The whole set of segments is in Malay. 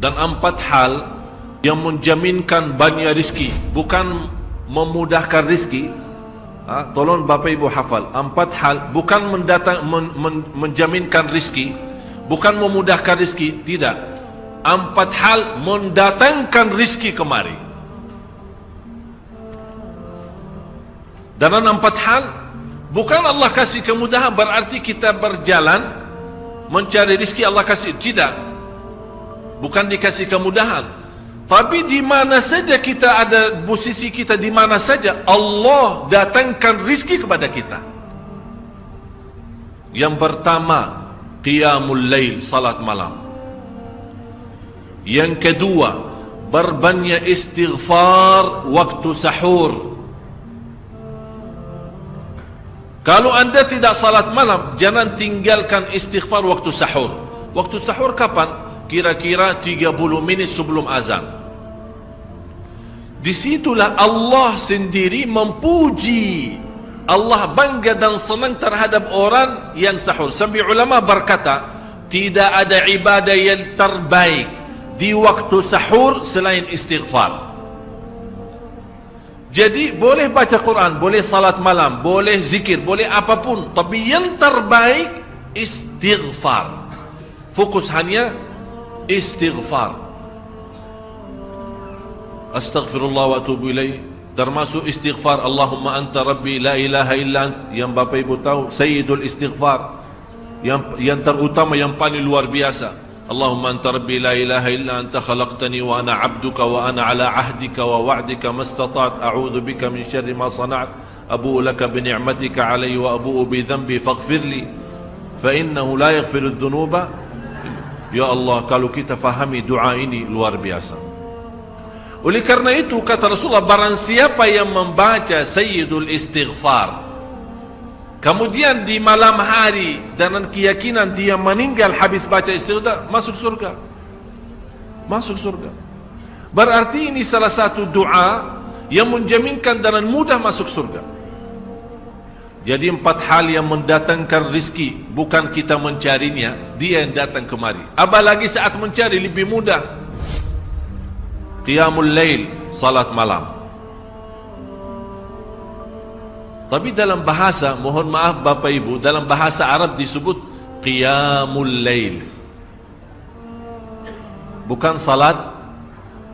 dan 4 hal yang menjaminkan banyak rizki, bukan memudahkan rizki. Tolong Bapak Ibu hafal, 4 hal bukan menjaminkan rizki, bukan memudahkan rizki, tidak. 4 hal mendatangkan rizki kemari. Dan 4 hal bukan Allah kasih kemudahan berarti kita berjalan mencari rizki Allah kasih, tidak. Bukan dikasih kemudahan, tapi di mana saja kita ada, posisi kita di mana saja, Allah datangkan rizki kepada kita. Yang pertama, qiyamul lail, salat malam. Yang kedua, berbanyak istighfar waktu sahur. Kalau anda tidak salat malam, jangan tinggalkan istighfar waktu sahur. Waktu sahur kapan? Kira-kira 30 minit sebelum azan. Disitulah Allah sendiri memuji, Allah bangga dan senang terhadap orang yang sahur. Sampai ulama berkata, tidak ada ibadah yang terbaik di waktu sahur selain istighfar. Jadi boleh baca Quran, boleh salat malam, boleh zikir, boleh apapun, tapi yang terbaik istighfar. Fokus hanya istighfar. Astaghfirullah wa atubu ilaih, termasuk istighfar Allahumma anta rabbi la ilaha illa ant, yang Bapak Ibu tahu sayyidul istighfar, yang terutama, yang paling luar biasa. Allahumma anta rabbi la ilaha illa anta khalaqtani wa ana abduka wa ana ala ahdika wa wa'dika mastata'at a'udhu bika min syarri ma sana'at abu'u laka bi ni'matika alayya wa abu'u bi dhanbi faghfirli fa innahu la yaghfiru dhunuba. Ya Allah, kalau kita fahami doa ini luar biasa. Oleh karena itu kata Rasulullah, barang siapa yang membaca sayyidul istighfar, kemudian di malam hari dengan keyakinan dia meninggal habis baca istighfar, masuk surga. Masuk surga. Berarti ini salah satu doa yang menjaminkan dengan mudah masuk surga. Jadi 4 hal yang mendatangkan rizki, bukan kita mencarinya, dia yang datang kemari. Apalagi saat mencari lebih mudah. Qiyamul lail, salat malam. Tapi dalam bahasa, mohon maaf Bapak Ibu, dalam bahasa Arab disebut qiyamul lail, bukan salat.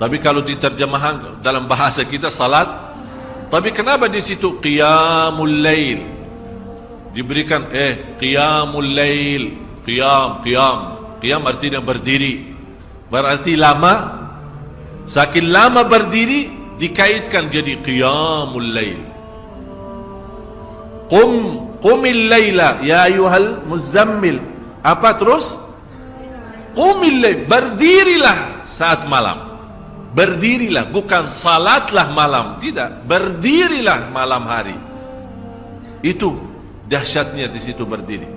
Tapi kalau diterjemahkan dalam bahasa kita salat. Tapi kenapa di situ qiyamul lail? Diberikan qiyamul lail, qiyam artinya berdiri, berarti lama. Saking lama berdiri dikaitkan jadi qiyamul lail. Qumil laila ya ayyuhal muzammil. Apa terus? Qumil lail, berdirilah saat malam. Berdirilah, bukan salatlah malam, tidak, berdirilah malam hari. Itu dahsyatnya di situ berdiri.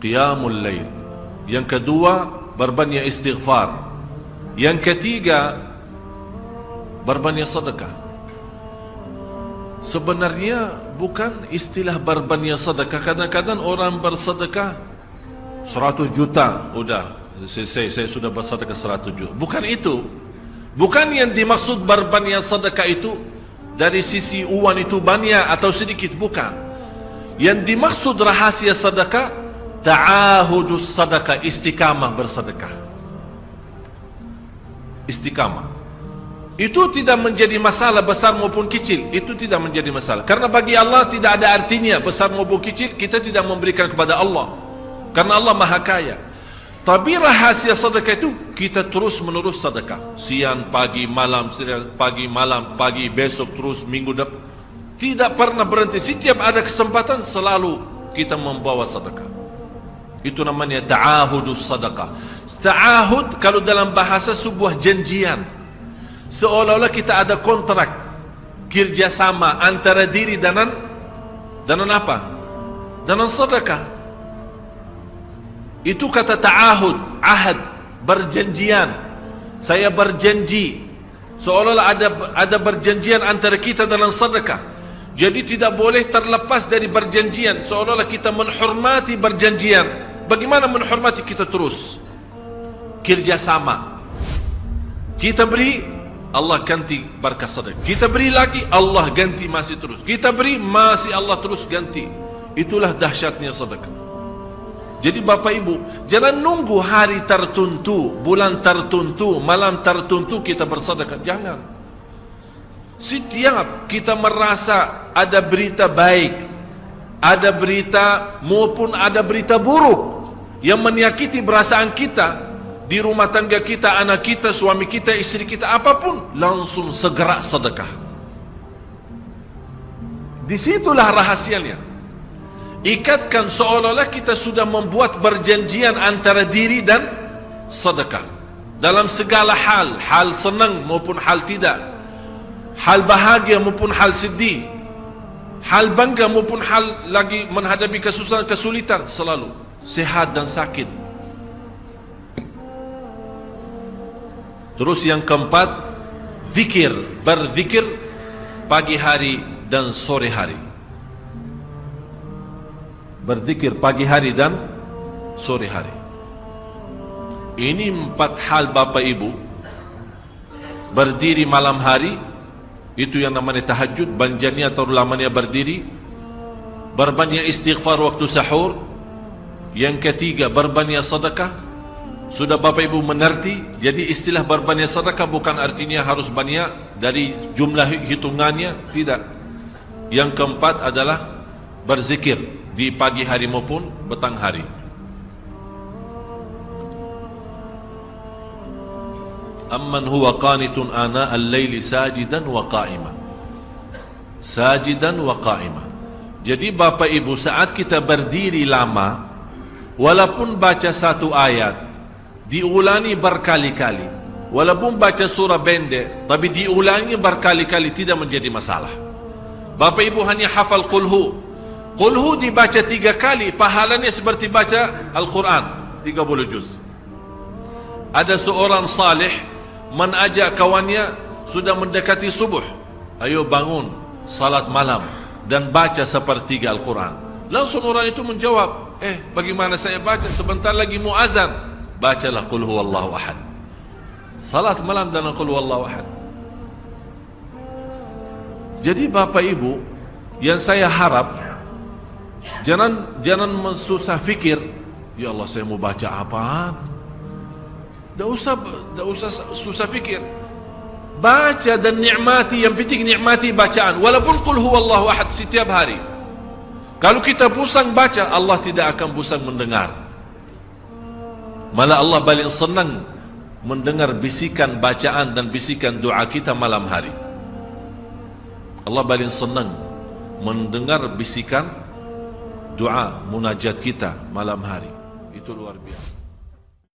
Qiyamul lail. Yang kedua, berbanyak istighfar. Yang ketiga, berbanyak sedekah. Sebenarnya bukan istilah berbanyak sedekah. Kadang-kadang orang bersedekah 100 juta, udah saya sudah bersedekah 100 juta. Bukan itu. Bukan yang dimaksud berbanyak sedekah itu dari sisi uang itu banyak atau sedikit, bukan. Yang dimaksud rahasia sedekah, ta'ahudus sedekah, istiqamah bersedekah. Istiqamah itu tidak menjadi masalah besar maupun kecil, itu tidak menjadi masalah. Karena bagi Allah tidak ada artinya besar maupun kecil, kita tidak memberikan kepada Allah, karena Allah Maha Kaya. Tapi rahasia sedekah itu kita terus menerus sedekah, siang, pagi, malam, pagi, malam, pagi, besok, terus minggu depan, tidak pernah berhenti. Setiap ada kesempatan selalu kita membawa sedekah. Itu namanya ta'ahudus sedekah. Ta'ahud kalau dalam bahasa sebuah janjian, seolah-olah kita ada kontrak kerjasama antara diri dengan apa? Dengan sedekah. Itu kata ta'ahud, ahad, berjanjian. Saya berjanji, seolah-olah ada berjanjian antara kita dalam sedekah. Jadi tidak boleh terlepas dari berjanjian, seolah-olah kita menghormati berjanjian. bagaimana menghormati kita terus kerjasama. Kita beri, Allah ganti berkah sedekah. Kita beri lagi, Allah ganti masih terus. Kita beri, masih Allah terus ganti. Itulah dahsyatnya sedekah. Jadi Bapak Ibu, jangan nunggu hari tertentu, bulan tertentu, malam tertentu kita bersedekah. Jangan. Setiap kita merasa ada berita baik, ada berita maupun ada berita buruk yang menyakiti perasaan kita, di rumah tangga kita, anak kita, suami kita, istri kita, apapun, langsung segera sedekah. Disitulah rahasianya. Ikatkan seolah-olah kita sudah membuat perjanjian antara diri dan sedekah. Dalam segala hal, hal senang maupun hal tidak, hal bahagia maupun hal sedih, hal bangga maupun hal lagi menghadapi kesusahan, kesulitan, selalu sehat dan sakit. Terus yang keempat, zikir, berzikir pagi hari dan sore hari. Berzikir pagi hari dan sore hari. Ini 4 hal Bapak Ibu. Berdiri malam hari, itu yang namanya tahajud, banjanya atau lamanya berdiri. Berbanyak istighfar waktu sahur. Yang ketiga, berbanyak sedekah. Sudah Bapak Ibu mengerti. Jadi istilah berbanyak sedekah bukan artinya harus banyak dari jumlah hitungannya, tidak. Yang keempat adalah berzikir di pagi hari maupun petang hari. Amman huwa qanitun ana al-laili sajidan wa qa'ima. Sajidan wa qa'ima. Jadi Bapak Ibu, saat kita berdiri lama, walaupun baca satu ayat, diulangi berkali-kali. Walaupun baca surah pendek, tapi diulangi berkali-kali, tidak menjadi masalah. Bapak Ibu hanya hafal qulhu. Qulhu dibaca 3 kali, pahalanya seperti baca Al-Quran 30 juz. Ada seorang salih mengajak kawannya, sudah mendekati subuh, ayo bangun salat malam dan baca sepertiga Al-Quran. Langsung orang itu menjawab, bagaimana saya baca, sebentar lagi muazan. Bacalah Qul huwallahu ahad, salat malam dan Qul huwallahu ahad. Jadi Bapak Ibu, yang saya harap, Jangan susah fikir, ya Allah saya mau baca apaan. Tak usah susah fikir. Baca dan nikmati, yang penting nikmati bacaan. Walaupun qul huwallahu ahad setiap hari. Kalau kita pusing baca, Allah tidak akan pusing mendengar. Malah Allah paling senang mendengar bisikan bacaan dan bisikan doa kita malam hari. Allah paling senang mendengar bisikan doa munajat kita malam hari. Itu luar biasa.